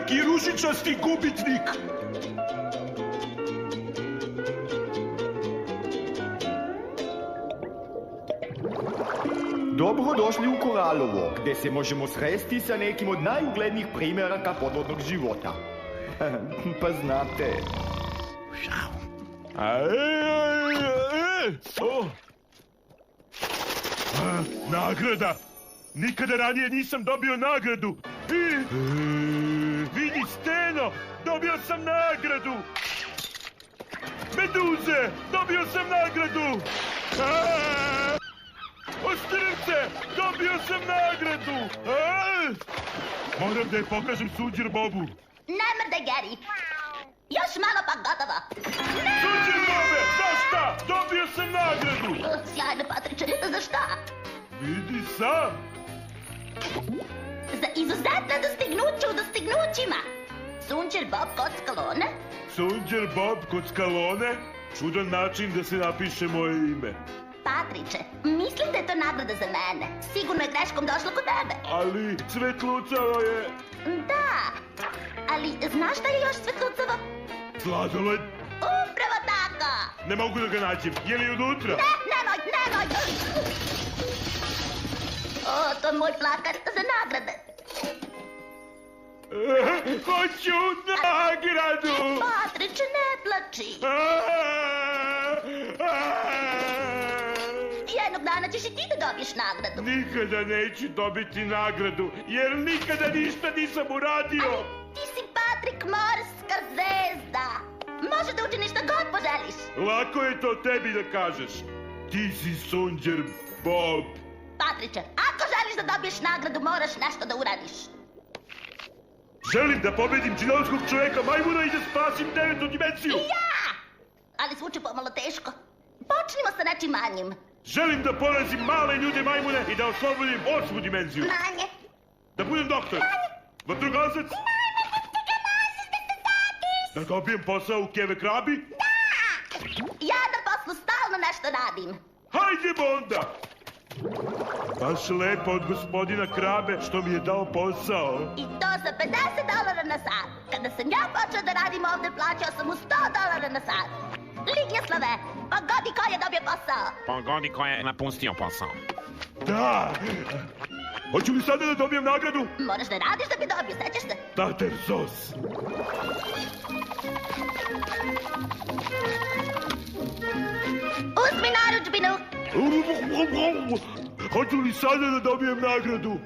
veliki ružičasti gubitnik. Dobro došli u Koralovo, gdje se možemo sresti sa nekim od najuglednijih primjeraka podvodnog života. Pa znate... Nagrada! Nikada ranije nisam dobio nagradu! Vidi, Steno! Dobio sam nagradu! Meduze! Dobio sam nagradu! Ostrvce! Dobio sam nagradu! Moram da je pokažem Sunđer Bobu! Ne mrdaj, Geri! Još malo pa gotovo! Sunđer Bobe! Za šta? Dobio sam nagradu! Sjajno, Patriče, za šta? Vidi sam! Za izuzetno dostignuće u dostignućima! Sunđer Bob Kockalone? Sunđer Bob Kockalone? Čudan način da se napiše moje ime. Patriče, mislim da je to nagrada za mene. Sigurno je greškom došla kod tebe. Ali cvetlucavo je... Da, ali znaš šta je još cvetlucavo? Sladoled? Upravo tako! Ne mogu da ga nađem. Je li unutra? Nemoj! O, to je moj plakat za nagrade. Hoću nagradu! Patriče, ne plači. Jednog dana ćeš i ti da dobiješ nagradu. Nikada neću dobiti nagradu, jer nikada ništa nisam uradio. Ali ti si Patrik Morska zvezda. Može da učiniš šta god poželiš. Lako je to tebi da kažeš. Ti si Sunđer Bob. Patriče, ako želiš da dobiješ nagradu, moraš nešto da uradiš. Želim da pobedim džinovskog čoveka majmuna i da spasim 9. dimenziju. I ja! Ali zvuči pomalo teško. Počnimo sa nečim manjim. Želim da porazim male ljude majmune i da oslobodim 8. dimenziju. Manje. Da budem doktor. Vatrogasac. Da dobijem posao u Keve Krabi. Da! Ja na poslu stalno nešto radim. Hajdemo onda. Baš lepo od gospodina Krabe što mi je dao posao. I to za $50 na sat. Kada sam ja počeo da radim ovde, plaćao sam mu $100 na sat. Lignjaslave, pogodi ko je dobio posao. Pogodi ko je napustio posao. Da! Hoću li sada da dobijem nagradu? Moraš da radiš da bi dobio, sećaš se? Tater sos. Uzmi narudžbinu. Hoću li sada da dobijem nagradu?